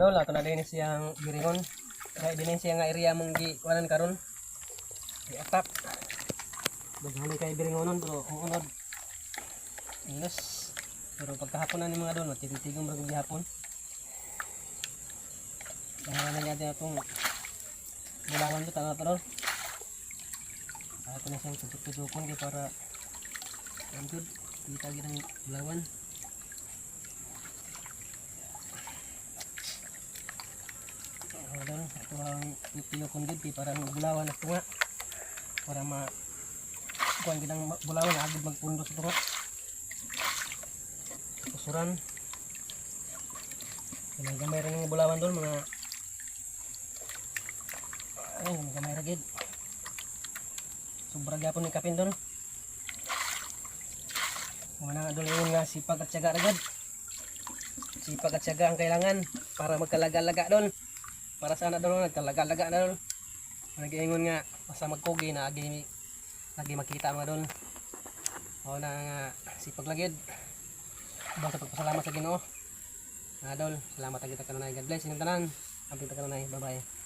Dol, ato na din siyang giringon. Kaya din siya nga area mong giwanan karon. I-attack. Daghan kay biringonon pero kung unod. Ilos. Pero pagkahapon na ni mga dol, matitigong bagong gihapon. Dahil na natin itong bulawan ko tanga dol. Ako na siyang tutuk-tutukon kaya para ang good. Kita ng bulawan. Dol, ito ang tuyokon good kaya para magbulawan ito nga. Para kuhan kitang bulawan agad magpundos ito nga. Kusuran. Ang gamay rin ng bulawan doon mga ay mga gamay ragid. Sobra gapon ng kapin doon. Mga nga doon yun nga sipag at syaga ragid. Sipag at syaga ang kailangan para magkalaga-laga doon. Para sana doon nagkalaga-laga na doon. Nag-iingon nga basta magkugi na lagi makita mga doon. O na nga sipag lagid. Basta pagpasalamat sa Ginoo. Adol, salamat kita kanunay. God bless inyong tanan. Amping ta kanunay. Bye-bye.